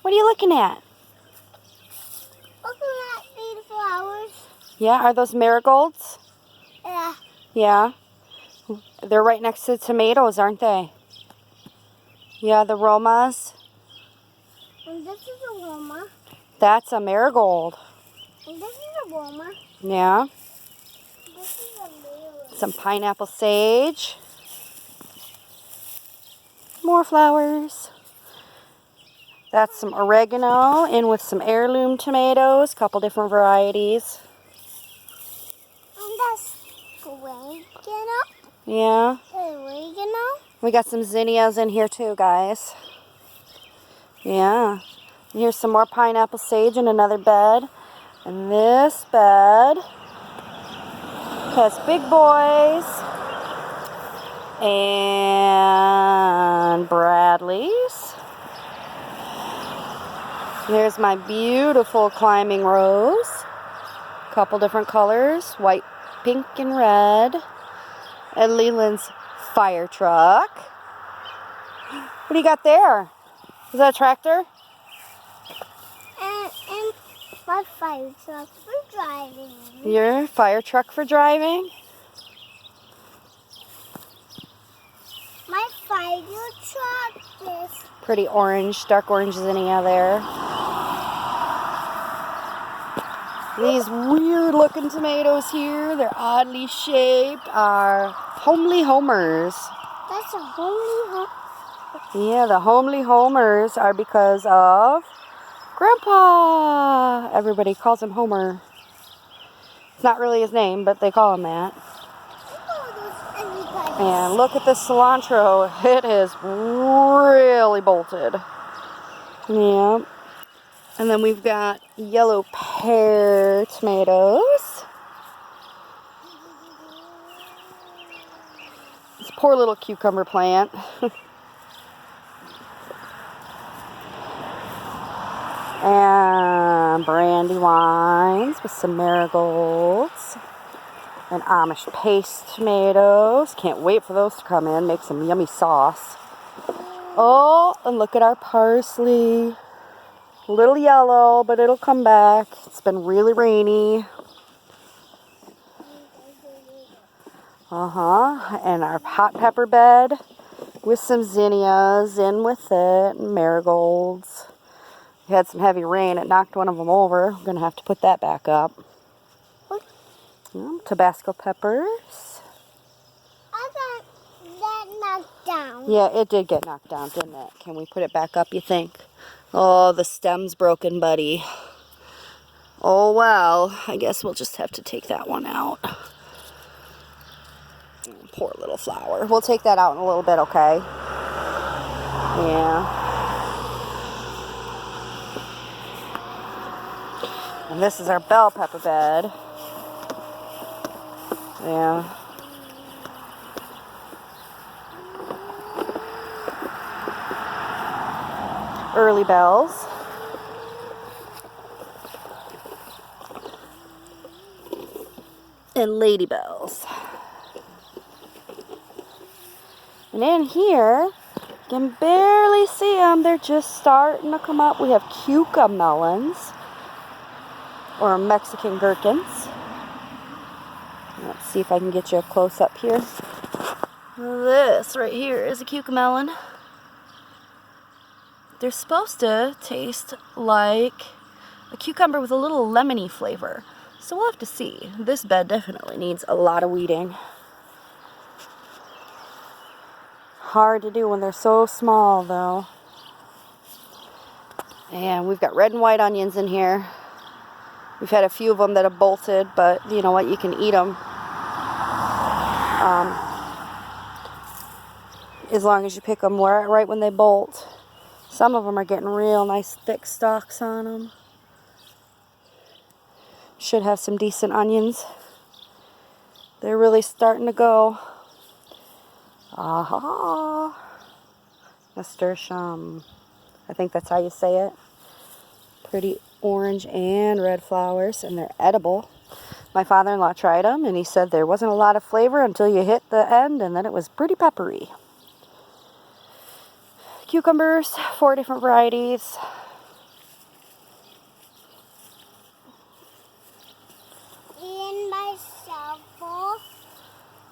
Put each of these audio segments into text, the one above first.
What are you looking at? Looking at these flowers. Yeah, are those marigolds? Yeah. Yeah. They're right next to the tomatoes, aren't they? Yeah, the Romas. And this is a Roma. That's a marigold. And this is a Roma. Yeah. This is a Leland. Some pineapple sage. More flowers. That's some oregano in with some heirloom tomatoes, couple different varieties. And that's oregano. Yeah. Oregano. We got some zinnias in here too, guys. Yeah. And here's some more pineapple sage in another bed. And this bed has big boys and Bradleys. Here's my beautiful climbing rose. Couple different colors, white, pink, and red. And Leland's fire truck. What do you got there? Is that a tractor? And my fire truck for driving. Your fire truck for driving? My fire truck is... Pretty orange, dark orange zinnia there. These weird looking tomatoes here, they're oddly shaped, are homely homers. That's a homely home. Yeah, the homely homers are because of Grandpa. Everybody calls him Homer. It's not really his name, but they call him that. And look at this cilantro. It is really bolted. Yeah. And then we've got yellow pear tomatoes. This poor little cucumber plant. And brandywines with some marigolds. And Amish paste tomatoes. Can't wait for those to come in. Make some yummy sauce. Oh, and look at our parsley. A little yellow, but it'll come back. It's been really rainy. And our hot pepper bed with some zinnias in with it. And marigolds. We had some heavy rain. It knocked one of them over. We're going to have to put that back up. Tabasco peppers. I got that knocked down. Yeah, it did get knocked down, didn't it? Can we put it back up, you think? Oh, the stem's broken, buddy. Oh, well. I guess we'll just have to take that one out. Poor little flower. We'll take that out in a little bit, okay? Yeah. And this is our bell pepper bed. Yeah. Early bells. And ladybells. And in here, you can barely see them. They're just starting to come up. We have cucamelons, or Mexican gherkins. Let's see if I can get you a close up here. This right here is a cucamelon. They're supposed to taste like a cucumber with a little lemony flavor. So we'll have to see. This bed definitely needs a lot of weeding. Hard to do when they're so small, though. And we've got red and white onions in here. We've had a few of them that have bolted, but you know what? You can eat them. As long as you pick them right when they bolt. Some of them are getting real nice thick stalks on them. Should have some decent onions. They're really starting to go. Aha! Nasturtium. I think that's how you say it. Pretty orange and red flowers, and they're edible. My father-in-law tried them, and he said there wasn't a lot of flavor until you hit the end, and then it was pretty peppery. Cucumbers, 4 different varieties.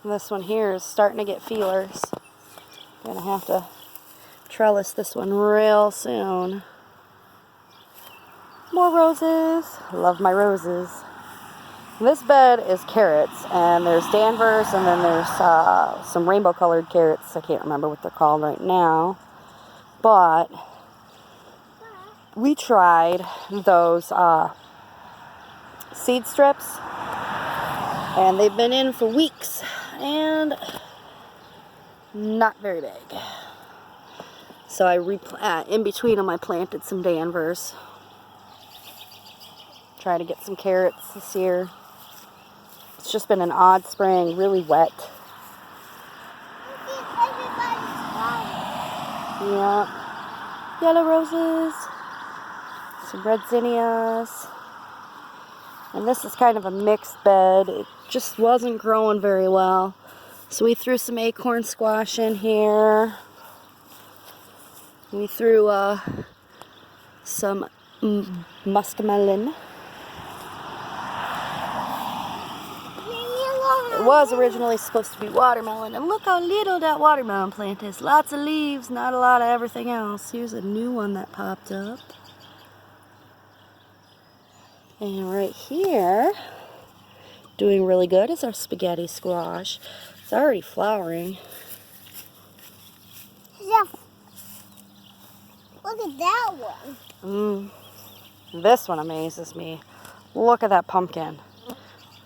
This one here is starting to get feelers. Gonna have to trellis this one real soon. More roses. Love my roses. This bed is carrots, and there's Danvers, and then there's some rainbow colored carrots. I can't remember what they're called right now. But we tried those seed strips, and they've been in for weeks and not very big. So in between them I planted some Danvers. Try to get some carrots this year. It's just been an odd spring, really wet. Yeah. Yellow roses. Some red zinnias. And this is kind of a mixed bed. It just wasn't growing very well. So we threw some acorn squash in here. We threw some muskmelon. It was originally supposed to be watermelon, and look how little that watermelon plant is. Lots of leaves, not a lot of everything else. Here's a new one that popped up. And right here, doing really good, is our spaghetti squash. It's already flowering. Yeah. Look at that one. This one amazes me. Look at that pumpkin.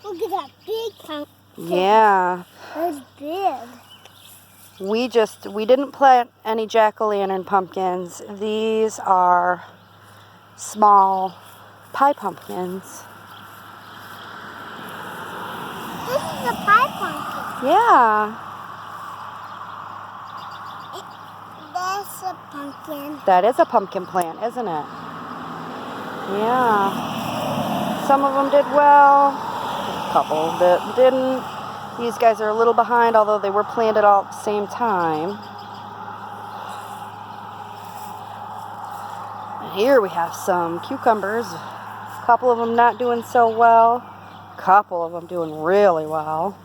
Look at that big pumpkin. Yeah. That's big. We didn't plant any jack-o'-lantern pumpkins. These are small pie pumpkins. This is a pie pumpkin. Yeah. That's a pumpkin. That is a pumpkin plant, isn't it? Yeah. Some of them did well. A couple that didn't. These guys are a little behind, although they were planted all at the same time. And here we have some cucumbers. A couple of them not doing so well. A couple of them doing really well.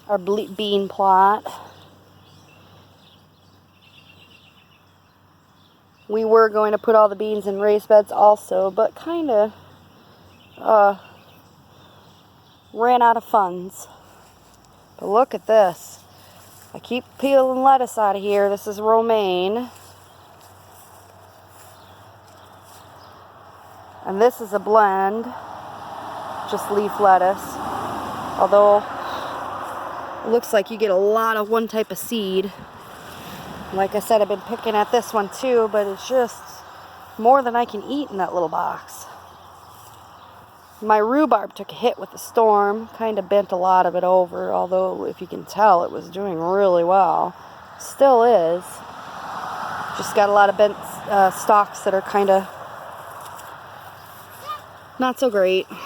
Our bean plot. We were going to put all the beans in raised beds also, but kind of ran out of funds. But look at this. I keep peeling lettuce out of here. This is romaine. And this is a blend, just leaf lettuce. Although it looks like you get a lot of one type of seed. Like I said, I've been picking at this one too, but it's just more than I can eat in that little box. My rhubarb took a hit with the storm, kind of bent a lot of it over, although if you can tell it was doing really well. Still is. Just got a lot of bent stalks that are kind of not so great. My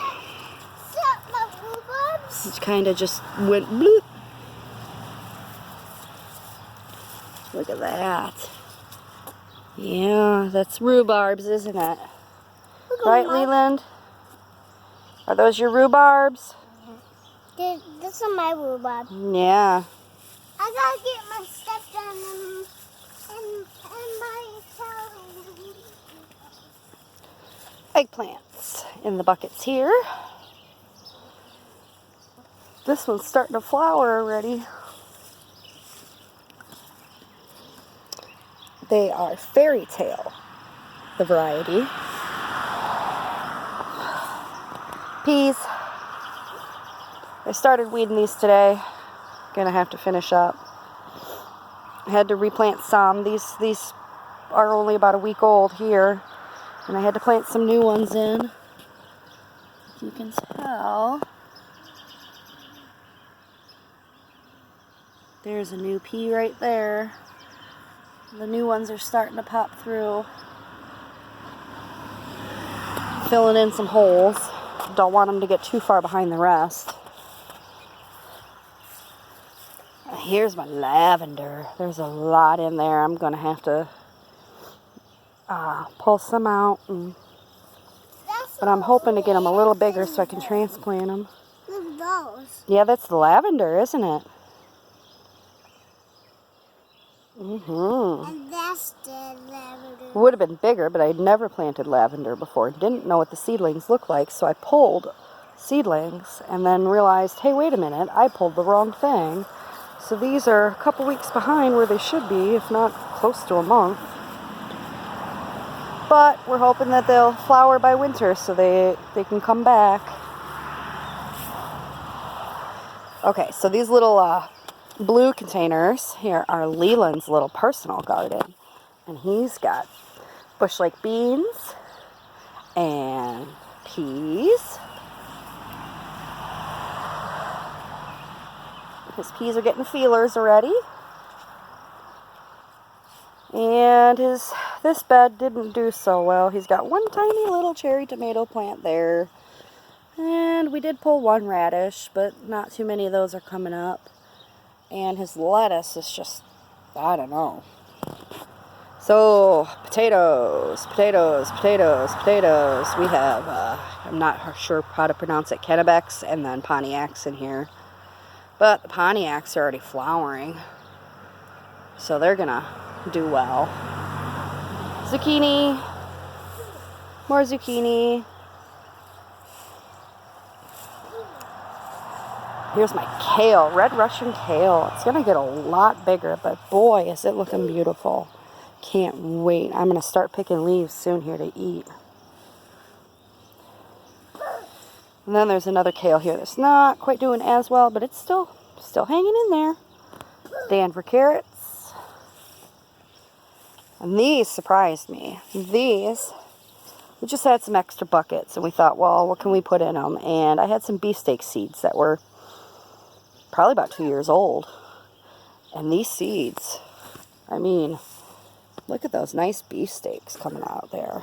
rhubarbs. It kind of just went bloop. Look at that. Yeah, that's rhubarbs, isn't it? Right, Leland? Are those your rhubarbs? This is my rhubarb. Yeah. I gotta get my stuff done and my Eggplants in the buckets here. This one's starting to flower already. They are fairy tale, the variety. Peas. I started weeding these today. Gonna have to finish up. I had to replant some. These are only about a week old here, and I had to plant some new ones in. You can tell. There's a new pea right there. The new ones are starting to pop through. Filling in some holes. Don't want them to get too far behind the rest. Here's my lavender. There's a lot in there. I'm going to have to pull some out. But I'm hoping to get them a little bigger so I can transplant them. Look at those. Yeah, that's the lavender, isn't it? Mm-hmm. And that's the lavender. It would have been bigger, but I'd never planted lavender before. Didn't know what the seedlings looked like, so I pulled seedlings and then realized, hey, wait a minute, I pulled the wrong thing. So these are a couple weeks behind where they should be, if not close to a month. But we're hoping that they'll flower by winter so they can come back. Okay, so these little blue containers here are Leland's little personal garden. And he's got bush-like beans and peas. His peas are getting feelers already. And this bed didn't do so well. He's got one tiny little cherry tomato plant there. And we did pull one radish, but not too many of those are coming up. And his lettuce is just, I don't know. So, potatoes. We have, I'm not sure how to pronounce it, Kennebecs and then Pontiacs in here. But the Pontiacs are already flowering. So they're gonna do well. Zucchini. More zucchini. Here's my kale, red Russian kale. It's gonna get a lot bigger, but boy, is it looking beautiful. Can't wait. I'm gonna start picking leaves soon here to eat. And then there's another kale here that's not quite doing as well, but it's still hanging in there. Danver carrots. And these surprised me. These, we just had some extra buckets, and we thought, well, what can we put in them? And I had some beefsteak seeds that were probably about 2 years old. And these seeds, I mean, look at those nice beefsteaks coming out there.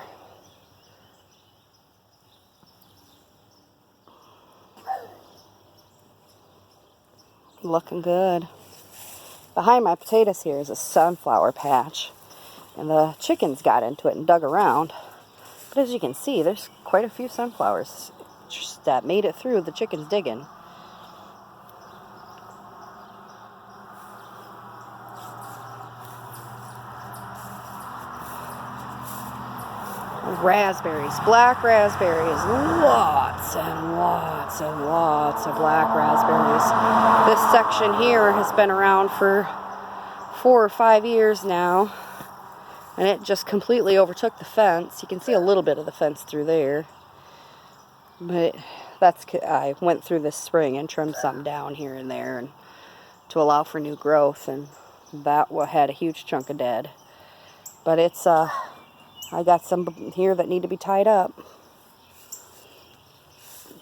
Looking good. Behind my potatoes here is a sunflower patch. And the chickens got into it and dug around. But as you can see, there's quite a few sunflowers that made it through the chickens digging. Raspberries, black raspberries, lots and lots and lots of black raspberries. This section here has been around for 4 or 5 years now, and it just completely overtook the fence. You can see a little bit of the fence through there, but I went through this spring and trimmed some down here and there and to allow for new growth, and that had a huge chunk of dead. But it's I got some here that need to be tied up.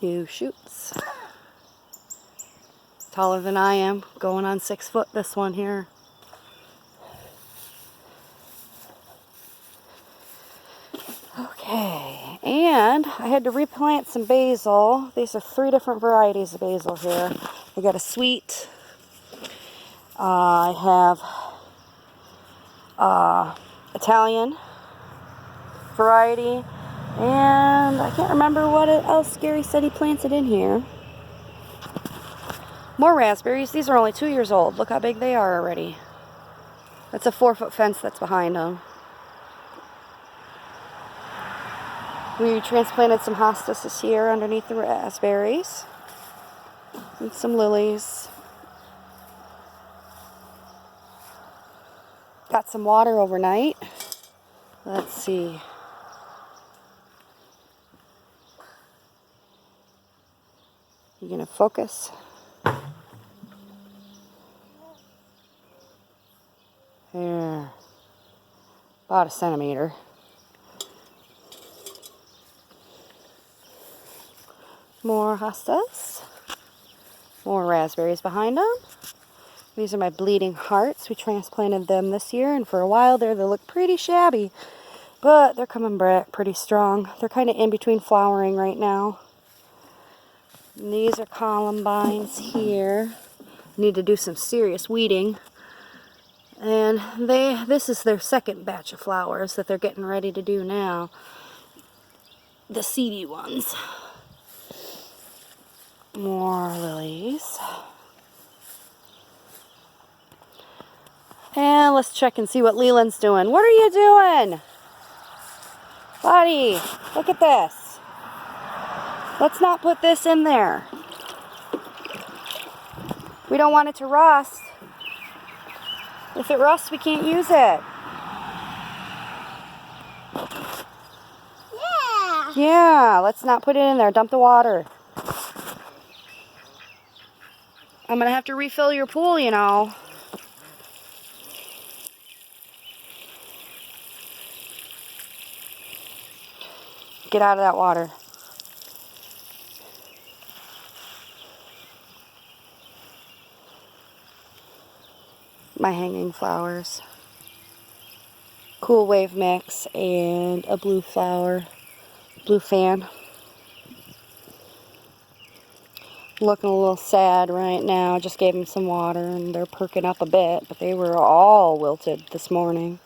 New shoots. Taller than I am, going on 6 foot, this one here. Okay, and I had to replant some basil. These are 3 different varieties of basil here. I got a sweet. I have Italian variety, and I can't remember what else Gary said he planted in here. More raspberries. These are only 2 years old. Look how big they are already. That's a 4-foot fence that's behind them. We transplanted some hostas this year underneath the raspberries and some lilies. Got some water overnight. Let's see. You gonna focus? There. About a centimeter. More hostas. More raspberries behind them. These are my bleeding hearts. We transplanted them this year, and for a while there they look pretty shabby, but they're coming back pretty strong. They're kind of in between flowering right now. And these are columbines here. Need to do some serious weeding. And this is their second batch of flowers that they're getting ready to do now. The seedy ones. More lilies. And let's check and see what Leland's doing. What are you doing? Buddy, look at this. Let's not put this in there. We don't want it to rust. If it rusts, we can't use it. Yeah. Yeah, let's not put it in there. Dump the water. I'm going to have to refill your pool, you know. Get out of that water. My hanging flowers. Cool wave mix and a blue flower. Blue fan. Looking a little sad right now. Just gave them some water and they're perking up a bit, but they were all wilted this morning.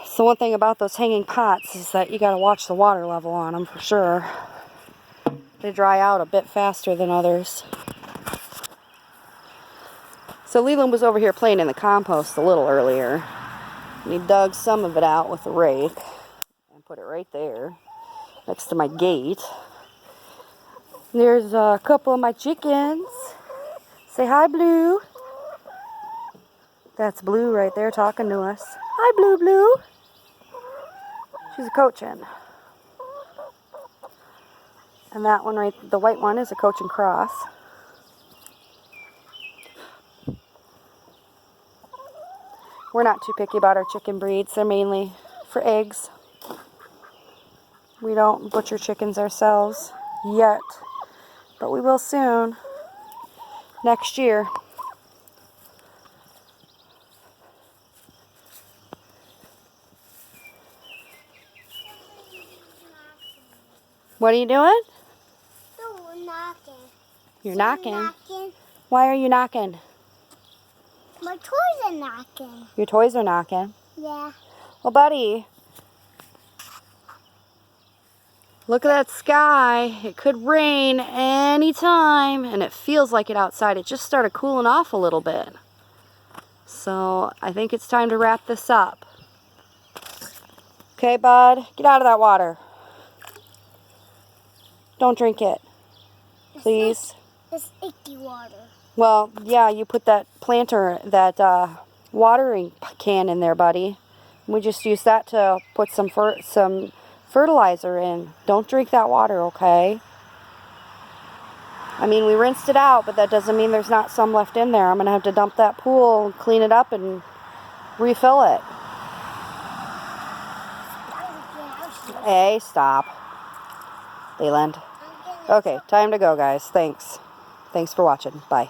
So one thing about those hanging pots is that you got to watch the water level on them for sure. They dry out a bit faster than others. So Leland was over here playing in the compost a little earlier. And he dug some of it out with a rake and put it right there next to my gate. There's a couple of my chickens. Say hi, Blue. That's Blue right there talking to us. Hi, Blue Blue. She's a cochin. And that one right, the white one is a cochin cross. We're not too picky about our chicken breeds. They're mainly for eggs. We don't butcher chickens ourselves yet, but we will soon. Next year. What are you doing? We're knocking. You're knocking. Knocking. Why are you knocking? My toys are knocking. Your toys are knocking. Yeah. Well, buddy, look at that sky. It could rain anytime, and it feels like it outside. It just started cooling off a little bit. So I think it's time to wrap this up. Okay, bud, get out of that water. Don't drink it, please. It's icky water. Well, yeah, you put that planter, that watering can in there, buddy. We just use that to put some fertilizer in. Don't drink that water, okay? I mean, we rinsed it out, but that doesn't mean there's not some left in there. I'm going to have to dump that pool, clean it up, and refill it. Hey, stop. Leland. Okay, time to go, guys. Thanks for watching. Bye.